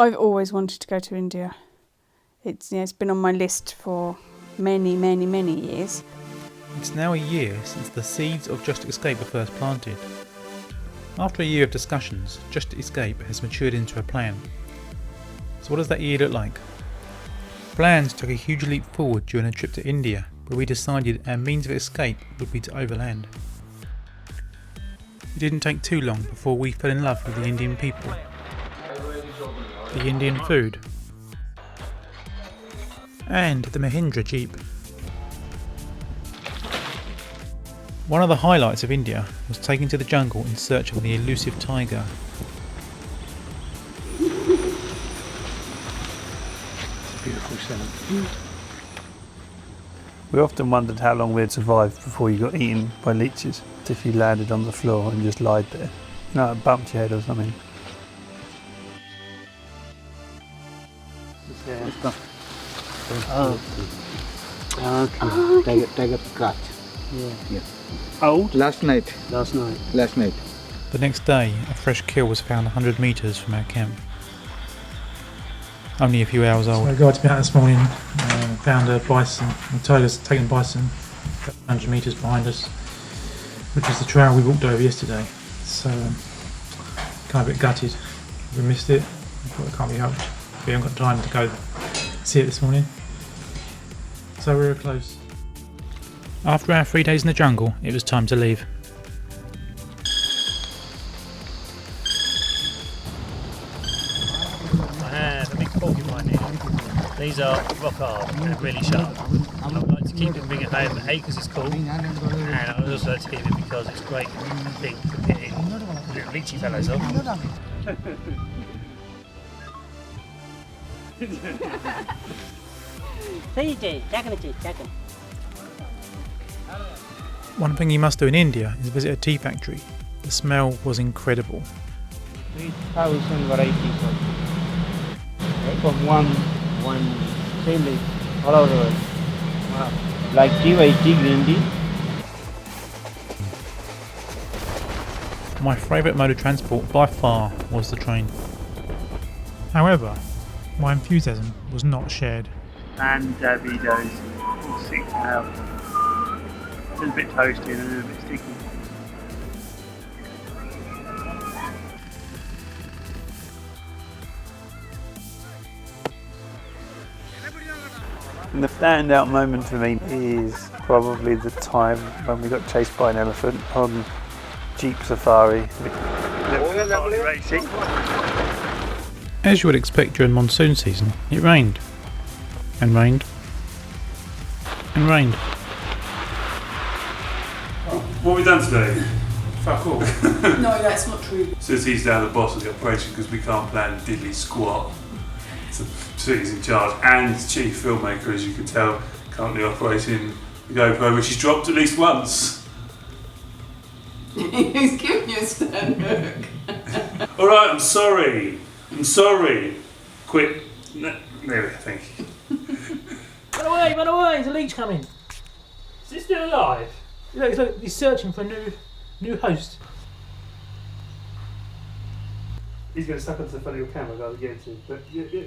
I've always wanted to go to India. It's been on my list for many, many, many years. It's now a year since the seeds of Just Escape were first planted. After a year of discussions, Just Escape has matured into a plan. So what does that year look like? Plans took a huge leap forward during a trip to India, where we decided our means of escape would be to overland. It didn't take too long before we fell in love with the Indian people, the Indian food, and the Mahindra Jeep. One of the highlights of India was taking to the jungle in search of the elusive tiger. It's a beautiful scent. We often wondered how long we'd survive before you got eaten by leeches, if you landed on the floor and just lied there. No, it bumped your head or something. Okay. Tiger cut. Yeah. Old? Last night. The next day, a fresh kill was found 100 metres from our camp. Only a few hours old. So the guys been out this morning, found a bison. The tiger's taken bison 100 metres behind us, which is the trail we walked over yesterday. So kind of a bit gutted. We missed it. But it can't be helped. We haven't got time to go see it this morning. So we were close. After our 3 days in the jungle, it was time to leave. I have a big porcupine here. These are rock hard and really sharp. I would like to keep them big at home, A, because it's cool, and I would also like to keep it because it's a great thing for getting little leechy fellows off. One thing you must do in India is visit a tea factory. The smell was incredible. 3,000 varieties of from one chili all over the world. Wow. Like tea, white tea, green tea. My favourite mode of transport by far was the train. However, my enthusiasm was not shared. And Davido's all sick now. A little bit toasty and a little bit sticky. And the standout moment for me is probably the time when we got chased by an elephant on Jeep Safari. Racing. As you would expect during monsoon season, it rained. And rained. And rained. What have we done today? Fuck all. No, that's not true. City's now the boss of the operation because we can't plan diddly squat. So City's in charge and chief filmmaker, as you can tell, currently operating the GoPro, which he's dropped at least once. He's giving you a stern look. Alright, I'm sorry. Quit. No, there, thank you. Run away, there's a leech coming. Is it still alive? Look, he's searching for a new host. He's going to suck onto the front of your camera rather than get into it. But yeah.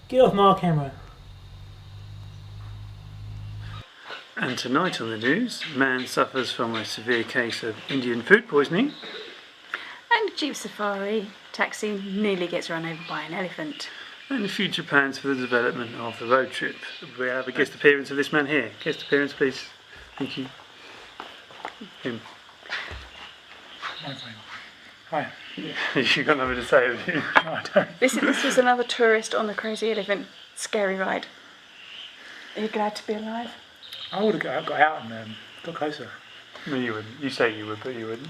Get off my camera. And tonight on the news, man suffers from a severe case of Indian food poisoning. And Jeep Safari taxi nearly gets run over by an elephant. And future plans for the development of the road trip. We have a guest appearance of this man here. Guest appearance, please. Thank you. Him. Hi. You've got nothing to say, have you? No, I don't. This was another tourist on the Crazy Elephant scary ride. Are you glad to be alive? I would have got out and got closer. No, you wouldn't. You say you would, but you wouldn't.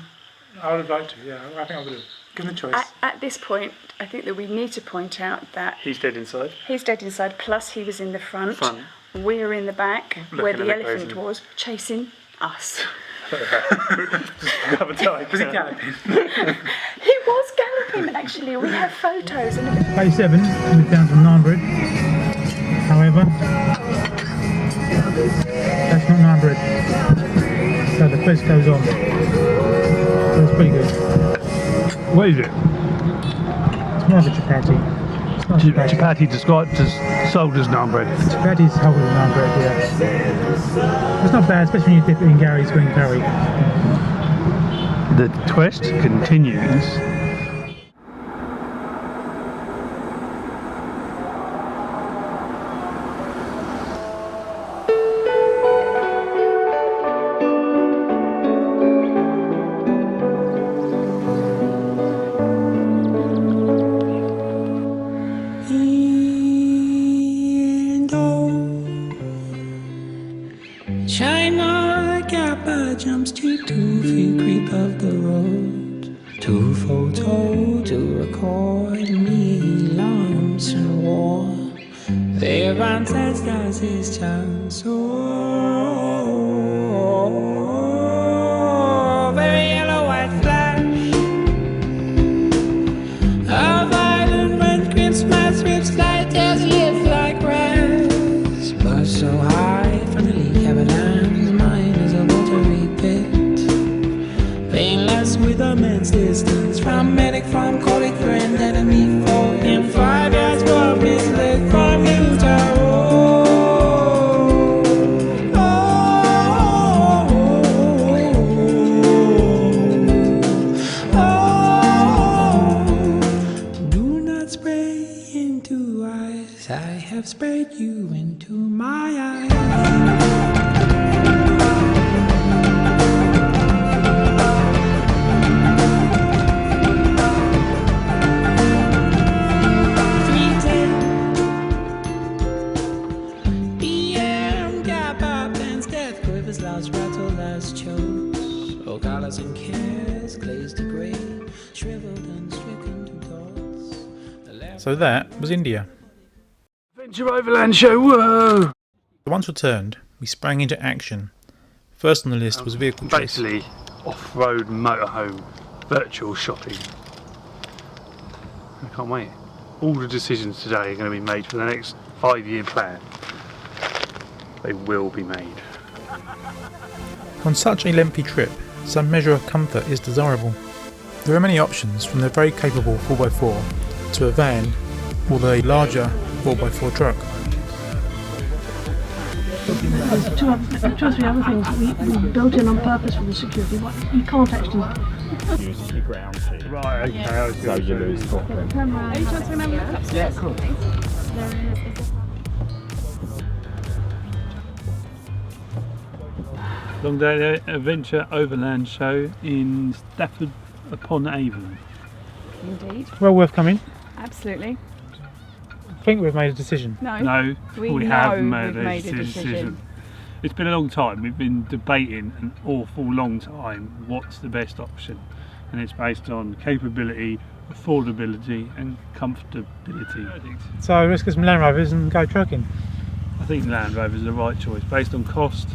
I would have liked to, yeah. I think I would have given the choice. At this point, I think that we need to point out that He's dead inside. he's dead inside, plus he was in the front. We're in the back, Looking where a the bit elephant crazy. was, chasing us. Another time. Was it galloping? He was galloping, actually. We have photos. And Day 7, coming down from Narnbridge. However, that's not Narnbridge. So the quiz goes on. So it's pretty good. What is it? It's more of a chapati. Chapati described as sold as naan bread. Chapati's whole with naan bread, yeah. It's not bad, especially when you dip it in Gary's green curry. The quest continues. China Kappa jumps to 2 feet creep of the road, to photo to record me lumps and war. Their ancestors is just so very yellow white flash. A violent red Christmas with slight as live like grass, but so high from the leak avalanche, mine is a watery pit, painless with immense distance from medic, from colleague, friend, enemy, foe. In 5 years, from his leg, from you to do not spray into eyes. I have sprayed you into my eyes. And cares glazed to grey, shriveled and stricken to dots. So that was India. Adventure Overland Show, whoa! Once returned, we sprang into action. First on the list was vehicle chase. Basically, off-road motorhome virtual shopping. I can't wait. All the decisions today are going to be made for the next 5-year plan. They will be made. On such a lengthy trip, some measure of comfort is desirable. There are many options, from the very capable 4x4 to a van or the larger 4x4 truck. There's two or three other things that we built in on purpose for the security. You can't actually use the ground sheet. Right, okay. Yeah. So you lose footprint. turn around. Yeah, cool. Long Day Adventure Overland Show in Stafford upon Avon. Indeed. Well worth coming. Absolutely. I think we've made a decision. No, we have know made, we've made a decision. It's been a long time. We've been debating an awful long time what's the best option, and it's based on capability, affordability and comfortability. So let's get some Land Rovers and go trucking. I think Land Rover is the right choice. Based on cost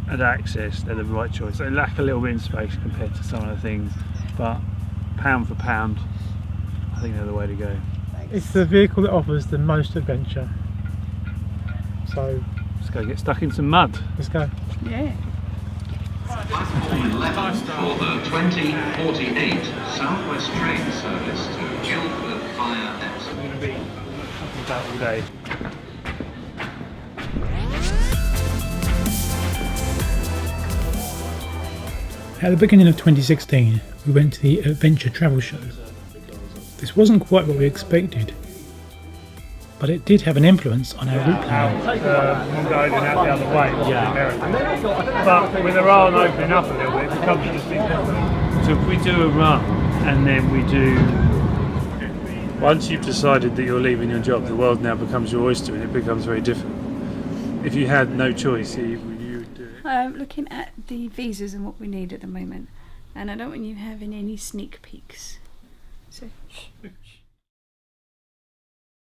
and access, they're the right choice. They lack a little bit in space compared to some of the things, but pound for pound, I think they're the way to go. It's the vehicle that offers the most adventure. So Let's go get stuck in some mud. let's go. Yeah. Left for the 2048 Southwest train service to Guildford via Epsom. I'm going to be up and about all day. At the beginning of 2016, we went to the Adventure Travel Show. This wasn't quite what we expected, but it did have an influence on our route plan. One going out the other way, but with the rail opening up a little bit, it becomes just different. So if we do a run and then we do, once you've decided that you're leaving your job, the world now becomes your oyster and it becomes very different. If you had no choice, you would do it. I'm looking at the visas and what we need at the moment, and I don't want you having any sneak peeks. So